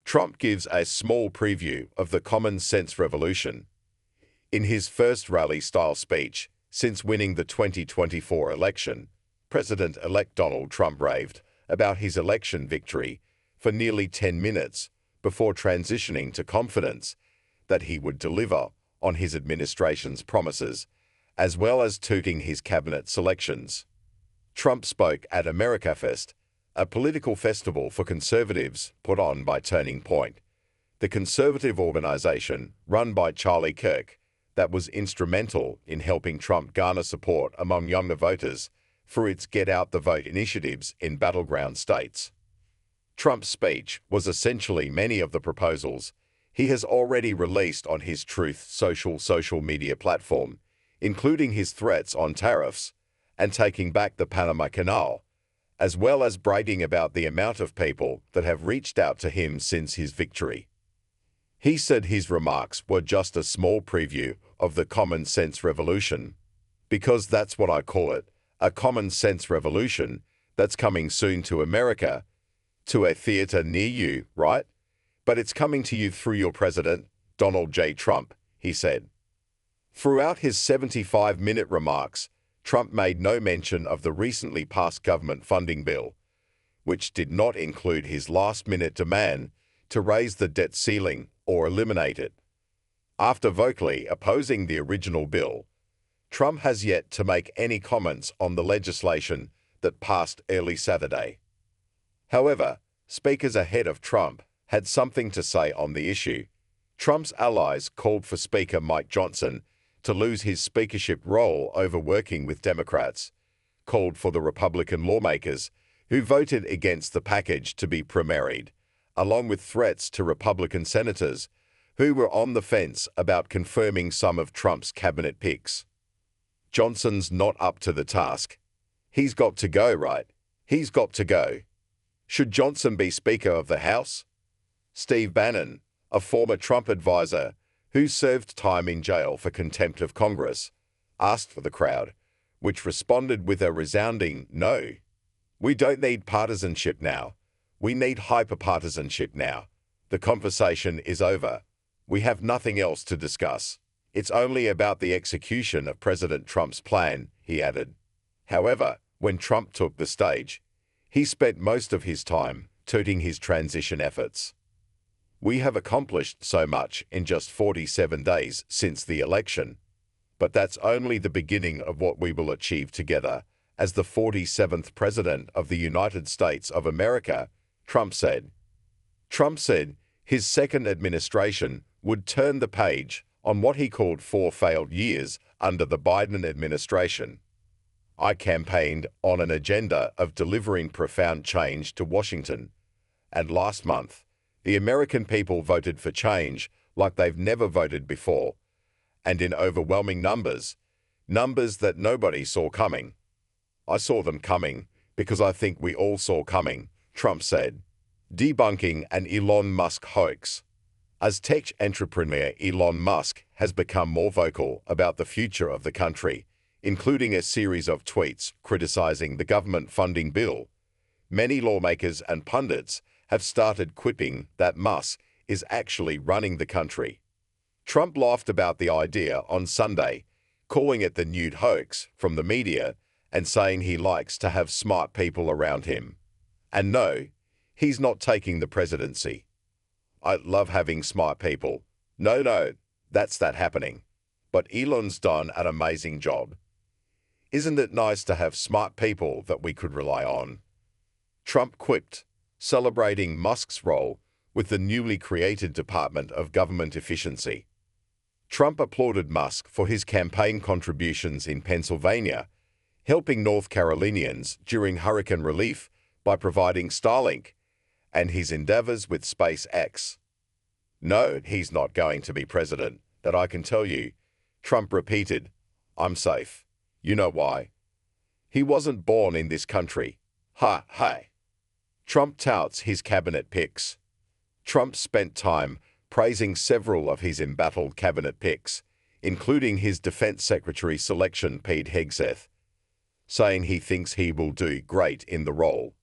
Trump gives a small preview of the common sense revolution. In his first rally-style speech since winning the 2024 election, President-elect Donald Trump raved about his election victory for nearly 10 minutes before transitioning to confidence that he would deliver on his administration's promises, as well as touting his cabinet selections. Trump spoke at Americafest, a political festival for conservatives put on by Turning Point, the conservative organization run by Charlie Kirk that was instrumental in helping Trump garner support among younger voters for its Get Out the Vote initiatives in Battleground states. Trump's speech was essentially many of the proposals he has already released on his Truth social media platform, including his threats on tariffs and taking back the Panama Canal, as well as bragging about the amount of people that have reached out to him since his victory. He said his remarks were just a small preview of the common sense revolution, because that's what I call it, a common sense revolution that's coming soon to America, to a theater near you, right? But it's coming to you through your president, Donald J. Trump, he said. Throughout his 75-minute remarks, Trump made no mention of the recently passed government funding bill, which did not include his last-minute demand to raise the debt ceiling or eliminate it. After vocally opposing the original bill, Trump has yet to make any comments on the legislation that passed early Saturday. However, speakers ahead of Trump had something to say on the issue. Trump's allies called for Speaker Mike Johnson to lose his speakership role over working with Democrats, called for the Republican lawmakers who voted against the package to be primaried, along with threats to Republican senators who were on the fence about confirming some of Trump's cabinet picks. Johnson's not up to the task. He's got to go, right? He's got to go. Should Johnson be Speaker of the House? Steve Bannon, a former Trump advisor who served time in jail for contempt of Congress, asked for the crowd, which responded with a resounding no. We don't need partisanship now. We need hyperpartisanship now. The conversation is over. We have nothing else to discuss. It's only about the execution of President Trump's plan, he added. However, when Trump took the stage, he spent most of his time touting his transition efforts. We have accomplished so much in just 47 days since the election, but that's only the beginning of what we will achieve together as the 47th President of the United States of America, Trump said. Trump said his second administration would turn the page on what he called 4 failed years under the Biden administration. I campaigned on an agenda of delivering profound change to Washington, and last month, the American people voted for change like they've never voted before, and in overwhelming numbers that nobody saw coming. I saw them coming because I think we all saw coming, Trump said, debunking an Elon Musk hoax. As tech entrepreneur Elon Musk has become more vocal about the future of the country, including a series of tweets criticizing the government funding bill, many lawmakers and pundits have started quipping that Musk is actually running the country. Trump laughed about the idea on Sunday, calling it the nude hoax from the media and saying he likes to have smart people around him. And no, he's not taking the presidency. I love having smart people. No, that's that happening. But Elon's done an amazing job. Isn't it nice to have smart people that we could rely on? Trump quipped, celebrating Musk's role with the newly created Department of Government Efficiency. Trump applauded Musk for his campaign contributions in Pennsylvania, helping North Carolinians during hurricane relief by providing Starlink, and his endeavors with SpaceX. No, he's not going to be president, that I can tell you, Trump repeated. I'm safe. You know why? He wasn't born in this country. Hi. Trump touts his cabinet picks. Trump spent time praising several of his embattled cabinet picks, including his Defense Secretary selection Pete Hegseth, saying he thinks he will do great in the role.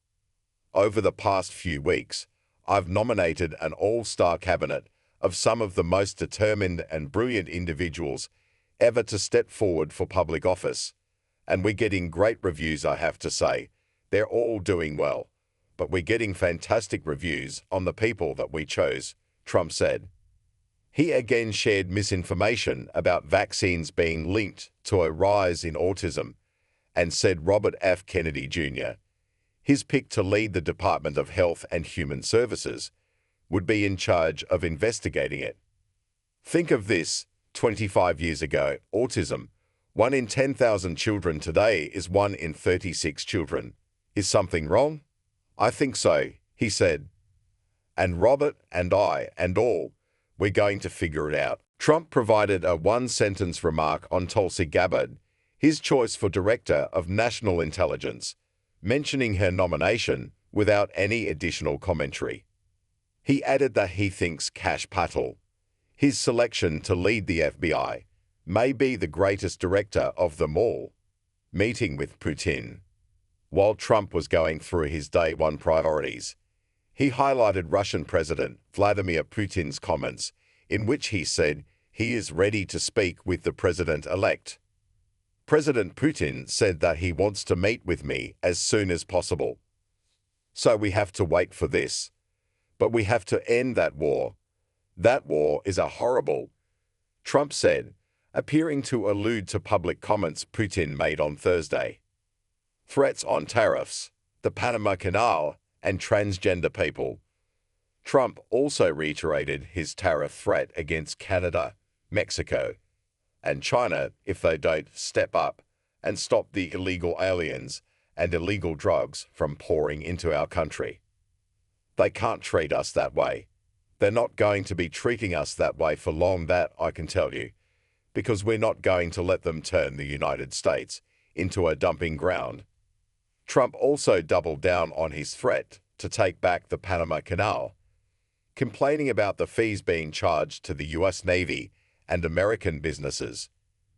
Over the past few weeks, I've nominated an all-star cabinet of some of the most determined and brilliant individuals ever to step forward for public office. And we're getting great reviews, I have to say. They're all doing well. But we're getting fantastic reviews on the people that we chose, Trump said. He again shared misinformation about vaccines being linked to a rise in autism and said Robert F. Kennedy Jr., his pick to lead the Department of Health and Human Services, would be in charge of investigating it. Think of this, 25 years ago, autism, 1 in 10,000 children today is 1 in 36 children. Is something wrong? I think so, he said. And Robert and I and all, we're going to figure it out. Trump provided a one-sentence remark on Tulsi Gabbard, his choice for Director of National Intelligence, mentioning her nomination without any additional commentary. He added that he thinks Kash Patel, his selection to lead the FBI, may be the greatest director of them all. Meeting with Putin. While Trump was going through his day one priorities, he highlighted Russian President Vladimir Putin's comments in which he said he is ready to speak with the president-elect. President Putin said that he wants to meet with me as soon as possible. So we have to wait for this. But we have to end that war. That war is a horrible, Trump said, appearing to allude to public comments Putin made on Thursday. Threats on tariffs, the Panama Canal, and transgender people. Trump also reiterated his tariff threat against Canada, Mexico, and China if they don't step up and stop the illegal aliens and illegal drugs from pouring into our country. They can't treat us that way. They're not going to be treating us that way for long, that I can tell you, because we're not going to let them turn the United States into a dumping ground. Trump also doubled down on his threat to take back the Panama Canal, complaining about the fees being charged to the U.S. Navy and American businesses.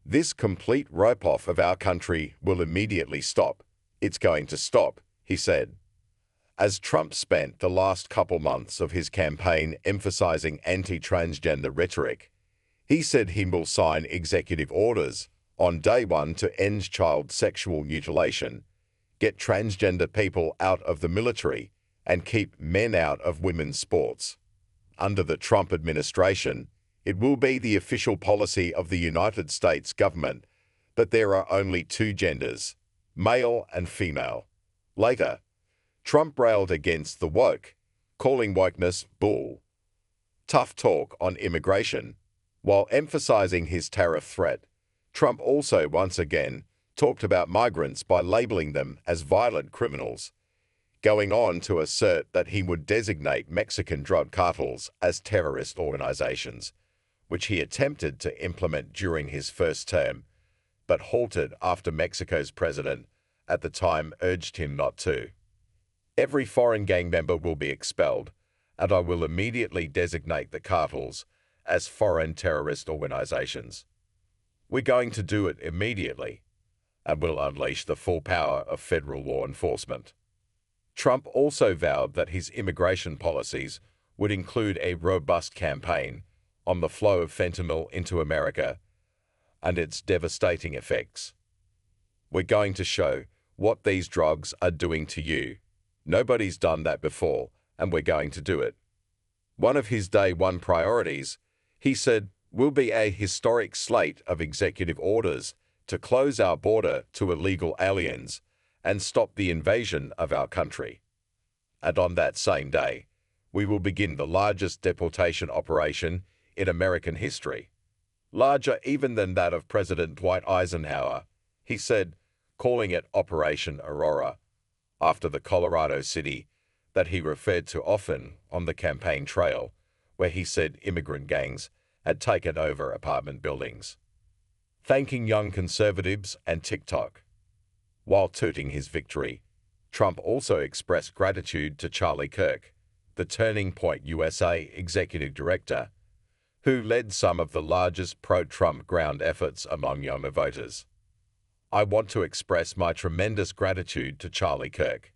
This complete rope-off of our country will immediately stop. It's going to stop, he said. As Trump spent the last couple months of his campaign emphasizing anti-transgender rhetoric, he said he will sign executive orders on day one to end child sexual mutilation, get transgender people out of the military, and keep men out of women's sports. Under the Trump administration, it will be the official policy of the United States government that there are only two genders, male and female. Later, Trump railed against the woke, calling wokeness bull. Tough talk on immigration. While emphasizing his tariff threat, Trump also once again talked about migrants by labeling them as violent criminals, going on to assert that he would designate Mexican drug cartels as terrorist organizations, which he attempted to implement during his first term, but halted after Mexico's president at the time urged him not to. Every foreign gang member will be expelled, and I will immediately designate the cartels as foreign terrorist organizations. We're going to do it immediately, and will unleash the full power of federal law enforcement. Trump also vowed that his immigration policies would include a robust campaign on the flow of fentanyl into America and its devastating effects. We're going to show what these drugs are doing to you. Nobody's done that before, and we're going to do it. One of his day one priorities, he said, will be a historic slate of executive orders to close our border to illegal aliens and stop the invasion of our country. And on that same day, we will begin the largest deportation operation in American history, larger even than that of President Dwight Eisenhower, he said, calling it Operation Aurora, after the Colorado city that he referred to often on the campaign trail, where he said immigrant gangs had taken over apartment buildings. Thanking young conservatives and TikTok. While touting his victory, Trump also expressed gratitude to Charlie Kirk, the Turning Point USA executive director, who led some of the largest pro-Trump ground efforts among younger voters. I want to express my tremendous gratitude to Charlie Kirk.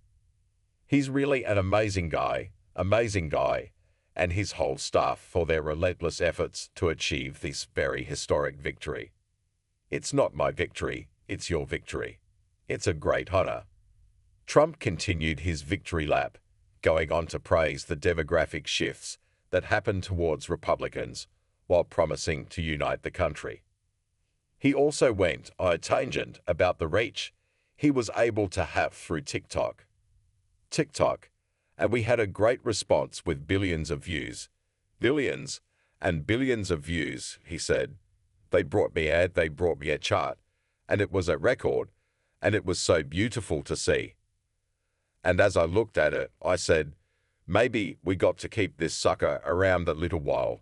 He's really an amazing guy, amazing guy, and his whole staff for their relentless efforts to achieve this very historic victory. It's not my victory, it's your victory. It's a great honor. Trump continued his victory lap, going on to praise the demographic shifts that happened towards Republicans while promising to unite the country. He also went on a tangent about the reach he was able to have through TikTok, and we had a great response with billions of views. Billions and billions of views, he said. They brought me a chart, and it was a record, and it was so beautiful to see. And as I looked at it, I said, maybe we got to keep this sucker around a little while.